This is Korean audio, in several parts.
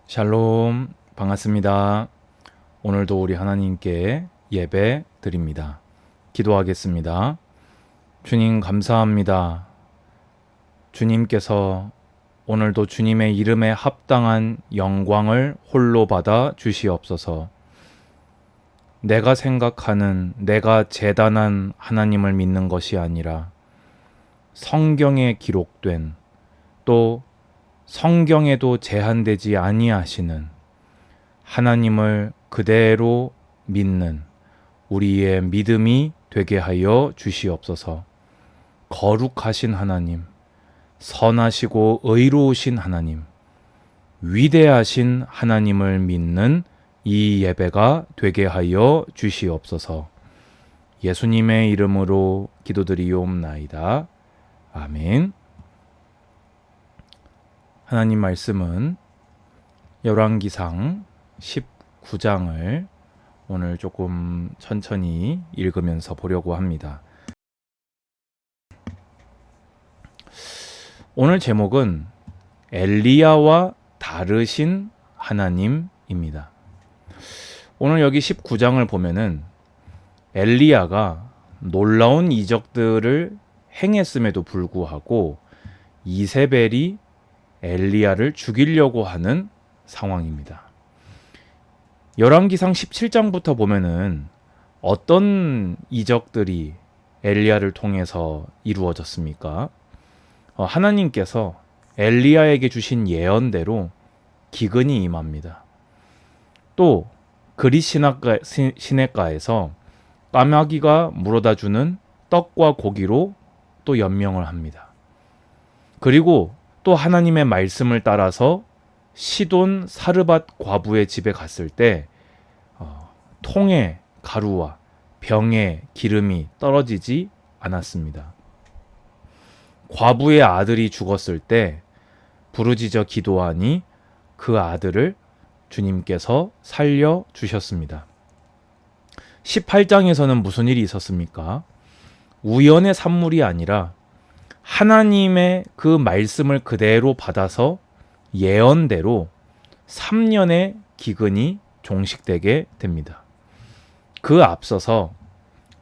샬롬, 반갑습니다. 오늘도 우리 하나님께 예배 드립니다. 기도하겠습니다. 주님 감사합니다. 주님께서 오늘도 주님의 이름에 합당한 영광을 홀로 받아 주시옵소서. 내가 생각하는 내가 재단한 하나님을 믿는 것이 아니라 성경에 기록된 또 성경에도 제한되지 아니하시는 하나님을 그대로 믿는 우리의 믿음이 되게 하여 주시옵소서. 거룩하신 하나님, 선하시고 의로우신 하나님, 위대하신 하나님을 믿는 이 예배가 되게 하여 주시옵소서. 예수님의 이름으로 기도드리옵나이다. 아멘. 하나님 말씀은 열왕기상 19장을 오늘 조금 천천히 읽으면서 보려고 합니다. 오늘 제목은 엘리야와 다르신 하나님입니다. 오늘 여기 19장을 보면은 엘리야가 놀라운 이적들을 행했음에도 불구하고 이세벨이 엘리야를 죽이려고 하는 상황입니다. 열왕기상 17장부터 보면은 어떤 이적들이 엘리야를 통해서 이루어졌습니까? 하나님께서 엘리야에게 주신 예언대로 기근이 임합니다. 또 그릿 시냇가에서 까마귀가 물어다 주는 떡과 고기로 또 연명을 합니다. 그리고 또 하나님의 말씀을 따라서 시돈 사르밧 과부의 집에 갔을 때 통에 가루와 병에 기름이 떨어지지 않았습니다. 과부의 아들이 죽었을 때 부르짖어 기도하니 그 아들을 주님께서 살려주셨습니다. 18장에서는 무슨 일이 있었습니까? 우연의 산물이 아니라 하나님의 그 말씀을 그대로 받아서 예언대로 3년의 기근이 종식되게 됩니다. 그 앞서서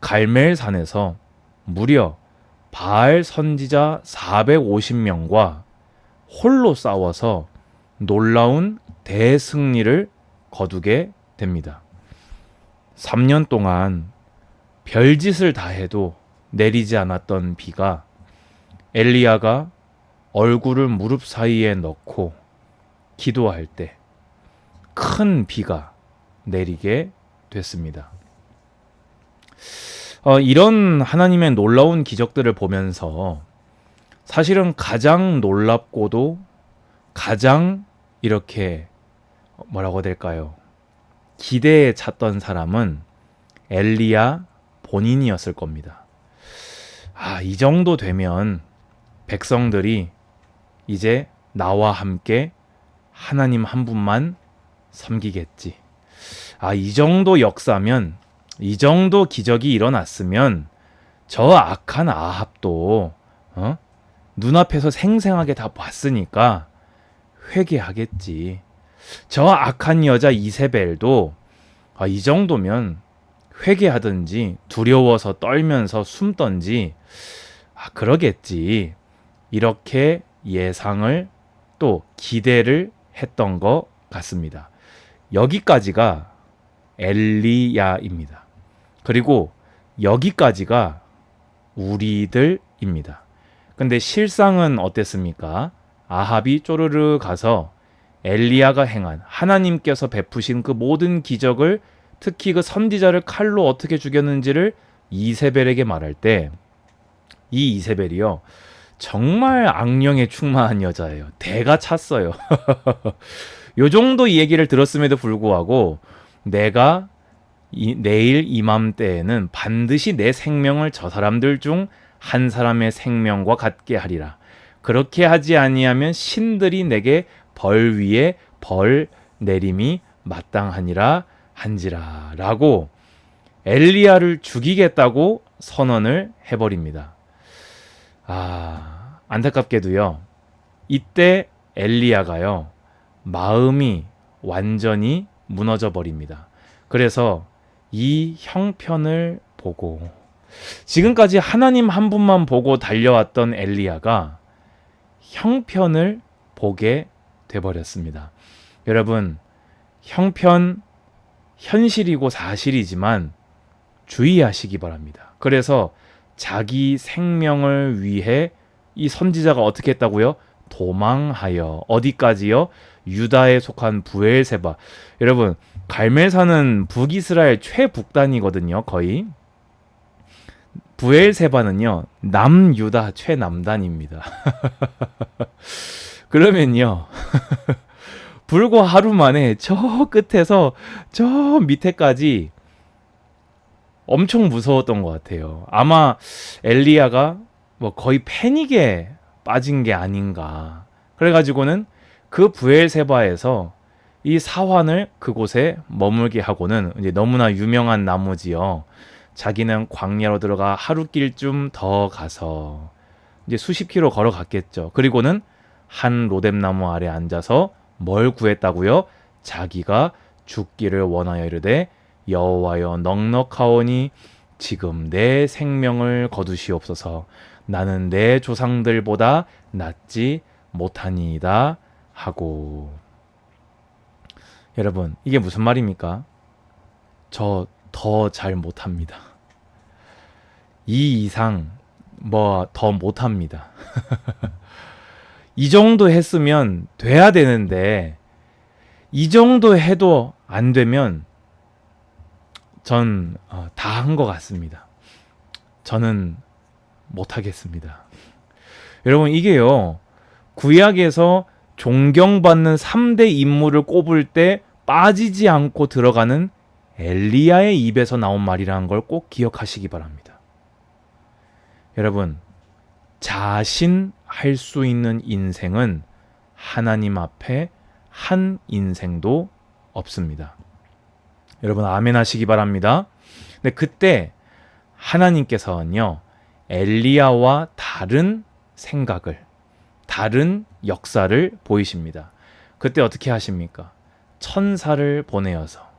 갈멜산에서 무려 바알 선지자 450명과 홀로 싸워서 놀라운 대승리를 거두게 됩니다. 3년 동안 별짓을 다 해도 내리지 않았던 비가 엘리야가 얼굴을 무릎 사이에 넣고 기도할 때 큰 비가 내리게 됐습니다. 이런 하나님의 놀라운 기적들을 보면서 사실은 가장 놀랍고도 가장 이렇게 뭐라고 해야 될까요? 기대에 찼던 사람은 엘리야 본인이었을 겁니다. 이 정도 되면 백성들이 이제 나와 함께 하나님 한 분만 섬기겠지. 이 정도 역사면, 이 정도 기적이 일어났으면 저 악한 아합도 눈앞에서 생생하게 다 봤으니까 회개하겠지. 저 악한 여자 이세벨도 이 정도면 회개하든지 두려워서 떨면서 숨던지 그러겠지. 이렇게 예상을 또 기대를 했던 것 같습니다. 여기까지가 엘리야입니다. 그리고 여기까지가 우리들입니다. 근데 실상은 어땠습니까? 아합이 쪼르르 가서 엘리야가 행한 하나님께서 베푸신 그 모든 기적을 특히 그 선지자를 칼로 어떻게 죽였는지를 이세벨에게 말할 때 이 이세벨이요 정말 악령에 충만한 여자예요. 대가 찼어요. 요 정도 이 얘기를 들었음에도 불구하고 내가 내일 이맘때에는 반드시 내 생명을 저 사람들 중 한 사람의 생명과 같게 하리라. 그렇게 하지 아니하면 신들이 내게 벌 위에 벌 내림이 마땅하니라 한지라 라고 엘리야를 죽이겠다고 선언을 해버립니다. 안타깝게도요. 이때 엘리야가요. 마음이 완전히 무너져 버립니다. 그래서 이 형편을 보고 지금까지 하나님 한 분만 보고 달려왔던 엘리야가 형편을 보게 돼버렸습니다. 여러분, 형편 현실이고 사실이지만 주의하시기 바랍니다. 그래서 자기 생명을 위해 이 선지자가 어떻게 했다고요? 도망하여 어디까지요? 유다에 속한 브엘세바. 여러분, 갈멜산은 북이스라엘 최북단이거든요. 거의. 브엘세바는요, 남유다 최남단입니다. 그러면요, 불과 하루 만에 저 끝에서 저 밑에까지 엄청 무서웠던 것 같아요. 아마 엘리야가 뭐 거의 패닉에 빠진 게 아닌가. 그래가지고는 그 브엘세바에서 이 사환을 그곳에 머물게 하고는 이제 너무나 유명한 나무지요. 자기는 광야로 들어가 하루길쯤 더 가서 이제 수십 킬로 걸어갔겠죠. 그리고는 한 로뎀나무 아래 앉아서 뭘 구했다고요? 자기가 죽기를 원하여 이르되 여호와여 넉넉하오니 지금 내 생명을 거두시옵소서. 나는 내 조상들보다 낫지 못하니이다 하고. 여러분, 이게 무슨 말입니까? 저 더 잘 못합니다. 이 이상 뭐 더 못합니다. 이 정도 했으면 돼야 되는데 이 정도 해도 안 되면 전 다 한 것 같습니다. 저는 못하겠습니다. 여러분, 이게요, 구약에서 존경받는 3대 인물을 꼽을 때 빠지지 않고 들어가는 엘리야의 입에서 나온 말이라는 걸 꼭 기억하시기 바랍니다. 여러분, 자신할 수 있는 인생은 하나님 앞에 한 인생도 없습니다. 여러분, 아멘 하시기 바랍니다. 근데 그때 하나님께서는요, 엘리야와 다른 생각을, 다른 역사를 보이십니다. 그때 어떻게 하십니까? 천사를 보내어서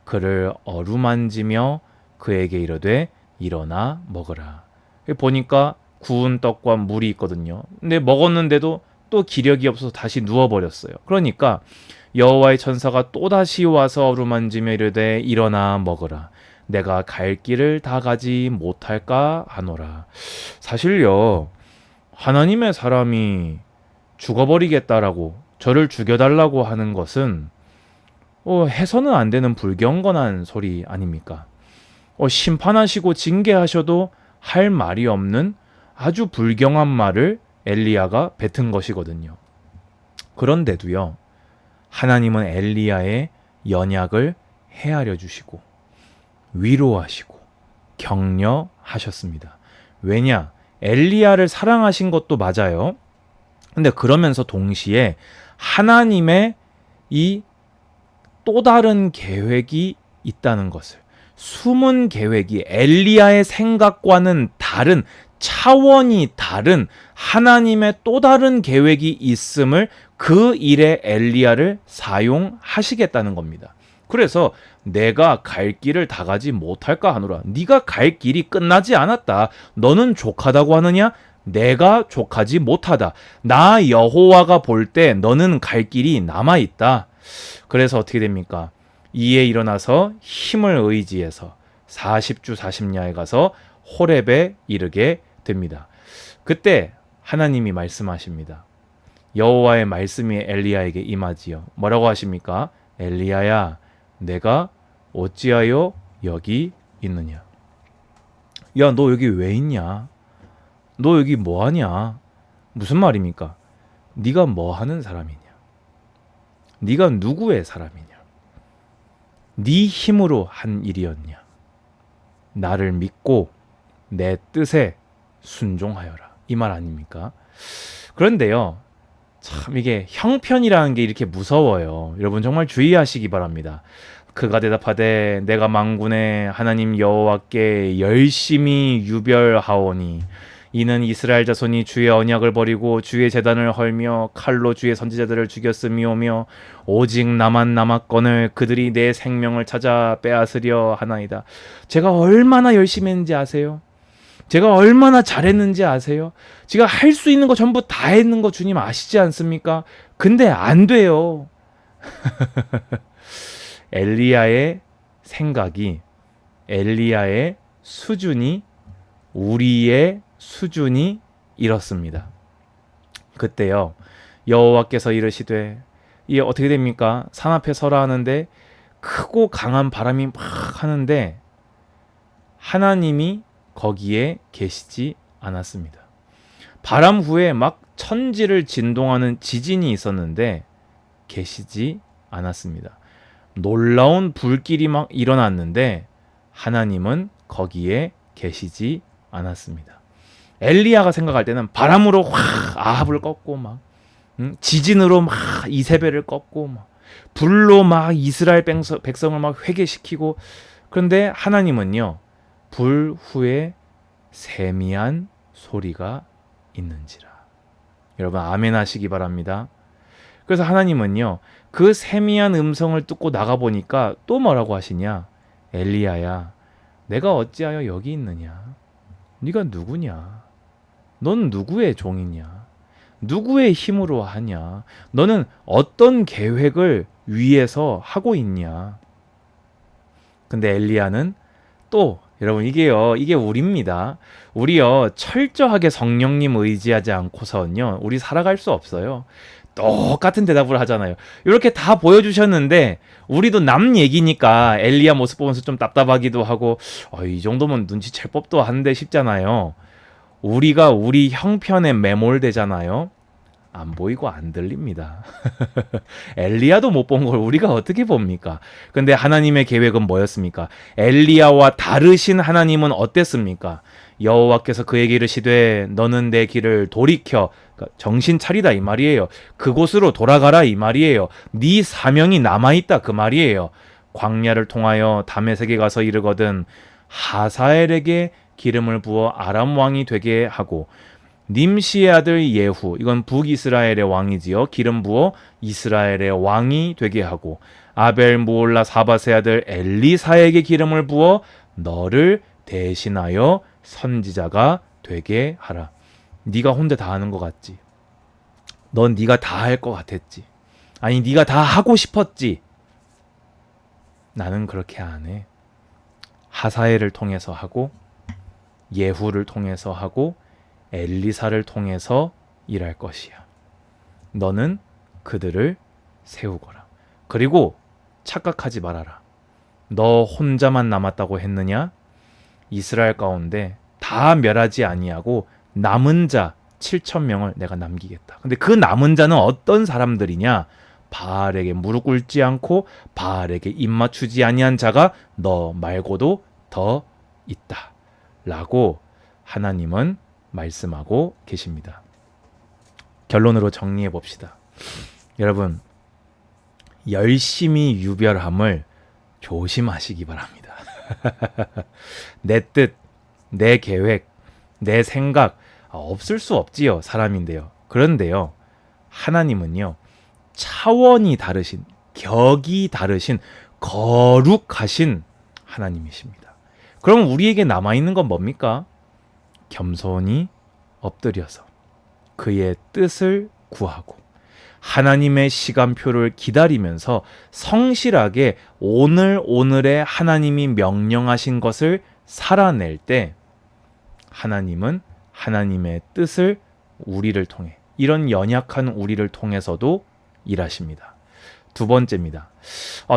그를 어루만지며 그에게 이르되 일어나 먹으라. 보니까 구운 떡과 물이 있거든요. 근데 먹었는데도 또 기력이 없어서 다시 누워버렸어요. 그러니까 여호와의 천사가 또다시 와서 어루만지며 이르되 일어나 먹으라. 내가 갈 길을 다 가지 못할까 하노라. 사실요, 하나님의 사람이 죽어버리겠다라고 저를 죽여달라고 하는 것은 해서는 안 되는 불경건한 소리 아닙니까? 심판하시고 징계하셔도 할 말이 없는 아주 불경한 말을 엘리야가 뱉은 것이거든요. 그런데도요, 하나님은 엘리야의 연약을 헤아려 주시고 위로하시고 격려하셨습니다. 왜냐? 엘리야를 사랑하신 것도 맞아요. 근데 그러면서 동시에 하나님의 이 또 다른 계획이 있다는 것을, 숨은 계획이 엘리야의 생각과는 다른, 차원이 다른 하나님의 또 다른 계획이 있음을 그 일에 엘리야를 사용하시겠다는 겁니다. 그래서 내가 갈 길을 다 가지 못할까 하노라. 네가 갈 길이 끝나지 않았다. 너는 족하다고 하느냐? 내가 족하지 못하다. 나 여호와가 볼 때 너는 갈 길이 남아있다. 그래서 어떻게 됩니까? 이에 일어나서 힘을 의지해서 40주 40야에 가서 호렙에 이르게 됩니다. 그때 하나님이 말씀하십니다. 여호와의 말씀이 엘리야에게 임하지요. 뭐라고 하십니까? 엘리야야, 내가 어찌하여 여기 있느냐? 야, 너 여기 왜 있냐? 너 여기 뭐 하냐? 무슨 말입니까? 네가 뭐 하는 사람이냐? 네가 누구의 사람이냐? 네 힘으로 한 일이었냐? 나를 믿고 내 뜻에 순종하여라. 이 말 아닙니까? 그런데요, 참 이게 형편이라는 게 이렇게 무서워요. 여러분 정말 주의하시기 바랍니다. 그가 대답하되 내가 만군의 하나님 여호와께 열심히 유별하오니 이는 이스라엘 자손이 주의 언약을 버리고 주의 제단을 헐며 칼로 주의 선지자들을 죽였음이오며 오직 나만 남았거늘 그들이 내 생명을 찾아 빼앗으려 하나이다. 제가 얼마나 열심히 했는지 아세요? 제가 얼마나 잘했는지 아세요? 제가 할 수 있는 거 전부 다 했는 거 주님 아시지 않습니까? 근데 안 돼요. 엘리야의 생각이, 엘리야의 수준이, 우리의 수준이 이렇습니다. 그때요, 여호와께서 이르시되, 이게 어떻게 됩니까? 산 앞에 서라 하는데 크고 강한 바람이 막 하는데 하나님이 거기에 계시지 않았습니다. 바람 후에 막 천지를 진동하는 지진이 있었는데 계시지 않았습니다. 놀라운 불길이 막 일어났는데 하나님은 거기에 계시지 않았습니다. 엘리야가 생각할 때는 바람으로 확 아합을 꺾고 막 지진으로 막 이세벨을 꺾고 막 불로 막 이스라엘 백성을 막 회개시키고, 그런데 하나님은요, 불 후에 세미한 소리가 있는지라. 여러분 아멘 하시기 바랍니다. 그래서 하나님은요, 그 세미한 음성을 듣고 나가보니까 또 뭐라고 하시냐? 엘리야야, 내가 어찌하여 여기 있느냐? 네가 누구냐? 넌 누구의 종이냐? 누구의 힘으로 하냐? 너는 어떤 계획을 위해서 하고 있냐? 근데 엘리야는 또, 여러분 이게 우리입니다. 우리요, 철저하게 성령님 의지하지 않고서는요, 우리 살아갈 수 없어요. 똑같은 대답을 하잖아요. 이렇게 다 보여주셨는데 우리도 남 얘기니까 엘리야 모습 보면서 좀 답답하기도 하고, 이 정도면 눈치챌 법도 한데 싶잖아요. 우리가 우리 형편에 매몰되잖아요. 안 보이고 안 들립니다. 엘리야도 못 본 걸 우리가 어떻게 봅니까? 근데 하나님의 계획은 뭐였습니까? 엘리야와 다르신 하나님은 어땠습니까? 여호와께서 그에게 이르시되 너는 내 길을 돌이켜, 그러니까 정신 차리다 이 말이에요. 그곳으로 돌아가라 이 말이에요. 네 사명이 남아있다 그 말이에요. 광야를 통하여 다메섹에 가서 이르거든 하사엘에게 기름을 부어 아람 왕이 되게 하고 님시의 아들 예후, 이건 북이스라엘의 왕이지요. 기름 부어 이스라엘의 왕이 되게 하고 아벨 무올라 사밧의 아들 엘리사에게 기름을 부어 너를 대신하여 선지자가 되게 하라. 네가 혼자 다 하는 것 같지? 넌 네가 다 할 것 같았지? 아니 네가 다 하고 싶었지? 나는 그렇게 안 해. 하사엘을 통해서 하고 예후를 통해서 하고 엘리사를 통해서 일할 것이야. 너는 그들을 세우거라. 그리고 착각하지 말아라. 너 혼자만 남았다고 했느냐? 이스라엘 가운데 다 멸하지 아니하고 남은 자 7,000명을 내가 남기겠다. 근데 그 남은 자는 어떤 사람들이냐? 바알에게 무릎 꿇지 않고 바알에게 입 맞추지 아니한 자가 너 말고도 더 있다. 라고 하나님은 말씀하고 계십니다. 결론으로 정리해 봅시다. 여러분, 열심히 유별함을 조심하시기 바랍니다. 내 뜻, 내 계획, 내 생각 없을 수 없지요. 사람인데요. 그런데요, 하나님은요, 차원이 다르신, 격이 다르신 거룩하신 하나님이십니다. 그럼 우리에게 남아있는 건 뭡니까? 겸손히 엎드려서 그의 뜻을 구하고 하나님의 시간표를 기다리면서 성실하게 오늘의 하나님이 명령하신 것을 살아낼 때 하나님은 하나님의 뜻을 우리를 통해, 이런 연약한 우리를 통해서도 일하십니다. 두 번째입니다.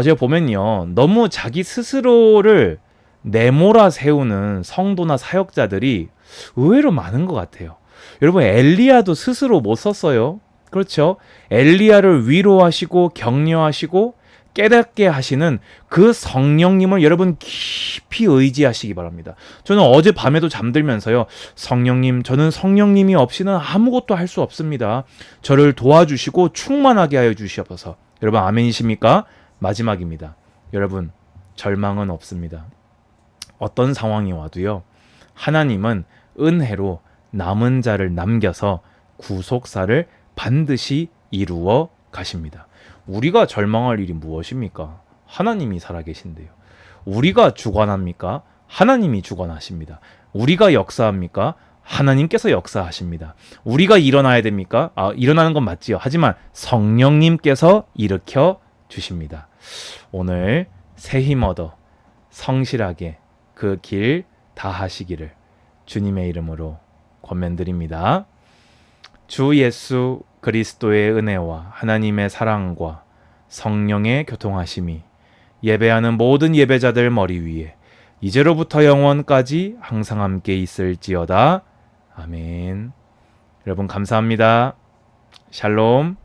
제가 보면요, 너무 자기 스스로를 내몰아 세우는 성도나 사역자들이 의외로 많은 것 같아요. 여러분, 엘리야도 스스로 못 썼어요. 그렇죠? 엘리야를 위로하시고 격려하시고 깨닫게 하시는 그 성령님을 여러분 깊이 의지하시기 바랍니다. 저는 어젯밤에도 잠들면서요, 성령님, 저는 성령님이 없이는 아무것도 할 수 없습니다. 저를 도와주시고 충만하게 하여 주시옵소서. 여러분 아멘이십니까? 마지막입니다. 여러분, 절망은 없습니다. 어떤 상황이 와도요, 하나님은 은혜로 남은 자를 남겨서 구속사를 반드시 이루어 가십니다. 우리가 절망할 일이 무엇입니까? 하나님이 살아계신데요. 우리가 주관합니까? 하나님이 주관하십니다. 우리가 역사합니까? 하나님께서 역사하십니다. 우리가 일어나야 됩니까? 일어나는 건 맞지요. 하지만 성령님께서 일으켜 주십니다. 오늘 새 힘 얻어 성실하게 그 길 다하시기를 주님의 이름으로 권면드립니다. 주 예수 그리스도의 은혜와 하나님의 사랑과 성령의 교통하심이 예배하는 모든 예배자들 머리 위에 이제로부터 영원까지 항상 함께 있을지어다. 아멘. 여러분 감사합니다. 샬롬.